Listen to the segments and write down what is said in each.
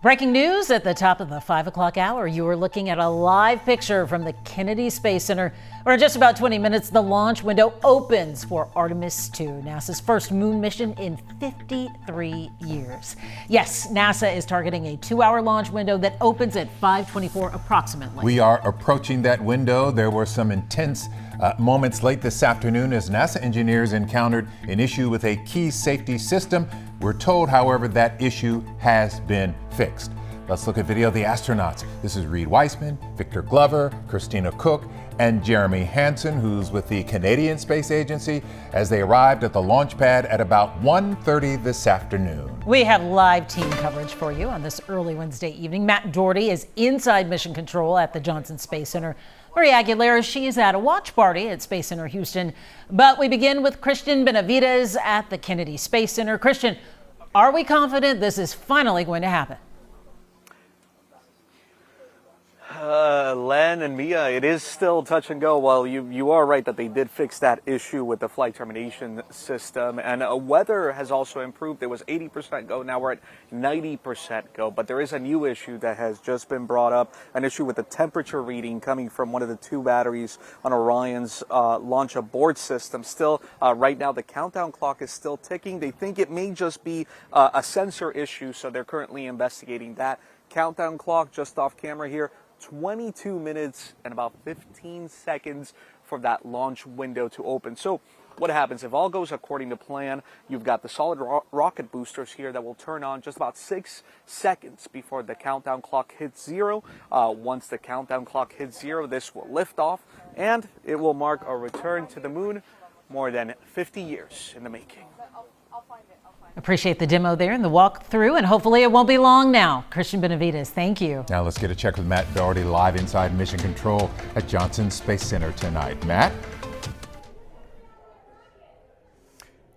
Breaking news at the top of the 5 o'clock hour. You are looking at a live picture from the Kennedy Space Center, where in just about 20 minutes, the launch window opens for Artemis II, NASA's first moon mission in 53 years. Yes, NASA is targeting a 2-hour launch window that opens at 5:24 approximately. We are approaching that window. There were some intense moments late this afternoon as NASA engineers encountered an issue with a key safety system. We're told, however, that issue has been fixed. Let's look at video of the astronauts. This is Reed Weissman, Victor Glover, Christina Cook, and Jeremy Hansen, who's with the Canadian Space Agency, as they arrived at the launch pad at about 1:30 this afternoon. We have live team coverage for you on this early Wednesday evening. Matt Doherty is inside mission control at the Johnson Space Center. Maria Aguilera, she is at a watch party at Space Center Houston. But we begin with Christian Benavides at the Kennedy Space Center. Christian, are we confident this is finally going to happen? Len and Mia, it is still touch and go. Well, you are right that they did fix that issue with the flight termination system, and weather has also improved. It was 80% go, now we're at 90% go, but there is a new issue that has just been brought up, an issue with the temperature reading coming from one of the 2 batteries on Orion's launch abort system. Still, right now, the countdown clock is still ticking. They think it may just be a sensor issue, so they're currently investigating that. Countdown clock just off camera here, 22 minutes and about 15 seconds for that launch window to open. So what happens if all goes according to plan? You've got the solid rocket boosters here that will turn on just about 6 seconds before the countdown clock hits 0. Once the countdown clock hits 0, this will lift off and it will mark a return to the moon, more than 50 years in the making. Appreciate the demo there and the walkthrough, and hopefully it won't be long now. Christian Benavides, thank you. Now let's get a check with Matt Doherty live inside Mission Control at Johnson Space Center tonight. Matt?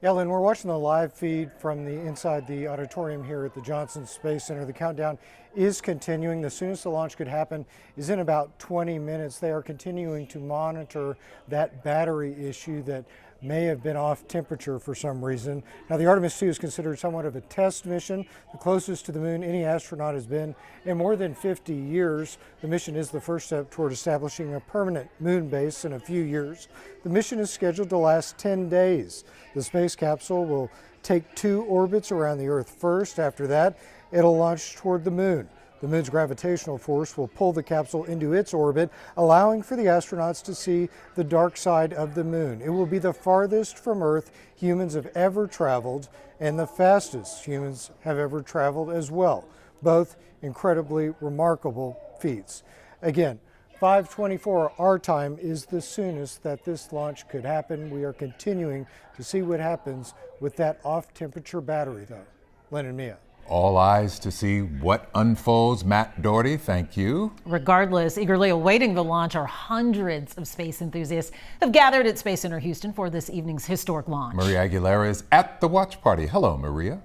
Yeah, Lynn, we're watching the live feed from inside the auditorium here at the Johnson Space Center. The countdown is continuing. The soonest the launch could happen is in about 20 minutes. They are continuing to monitor that battery issue that may have been off temperature for some reason. Now, the Artemis II is considered somewhat of a test mission, the closest to the moon any astronaut has been in more than 50 years. The mission is the first step toward establishing a permanent moon base in a few years. The mission is scheduled to last 10 days. The space capsule will take 2 orbits around the Earth first. After that, it'll launch toward the moon. The moon's gravitational force will pull the capsule into its orbit, allowing for the astronauts to see the dark side of the moon. It will be the farthest from Earth humans have ever traveled and the fastest humans have ever traveled as well. Both incredibly remarkable feats. Again, 5:24 our time is the soonest that this launch could happen. We are continuing to see what happens with that off-temperature battery, though. Len and Mia. All eyes to see what unfolds. Matt Doherty, thank you. Regardless, eagerly awaiting the launch are hundreds of space enthusiasts who have gathered at Space Center Houston for this evening's historic launch. Maria Aguilera is at the watch party. Hello, Maria.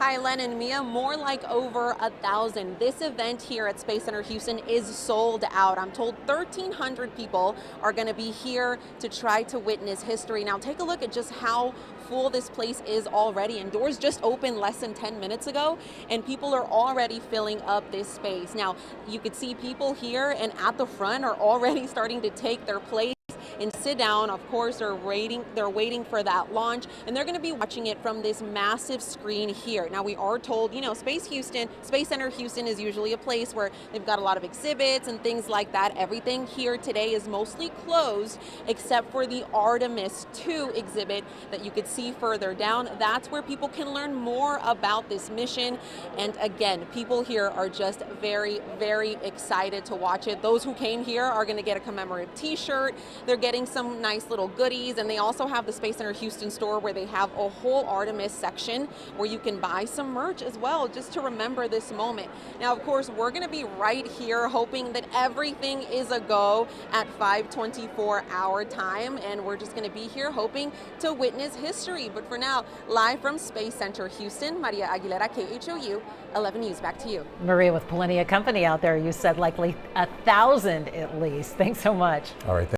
Hi, Len and Mia. More like over 1,000. This event here at Space Center Houston is sold out. I'm told 1,300 people are going to be here to try to witness history. Now, take a look at just how full this place is already. And doors just opened less than 10 minutes ago, and people are already filling up this space. Now, you could see people here and at the front are already starting to take their place and sit down. Of course, they're waiting for that launch, and they're going to be watching it from this massive screen here. Now, we are told, Space Center Houston is usually a place where they've got a lot of exhibits and things like that. Everything here today is mostly closed except for the Artemis II exhibit that you could see further down. That's where people can learn more about this mission. And again, people here are just very, very excited to watch it. Those who came here are going to get a commemorative t-shirt. They're getting some nice little goodies, and they also have the Space Center Houston store where they have a whole Artemis section where you can buy some merch as well, just to remember this moment. Now, of course, we're going to be right here hoping that everything is a go at 5:24 our time, and we're just going to be here hoping to witness history. But for now, live from Space Center Houston, Maria Aguilera, KHOU 11 News. Back to you. Maria, with plenty of company out there, you said likely 1,000 at least. Thanks so much. All right.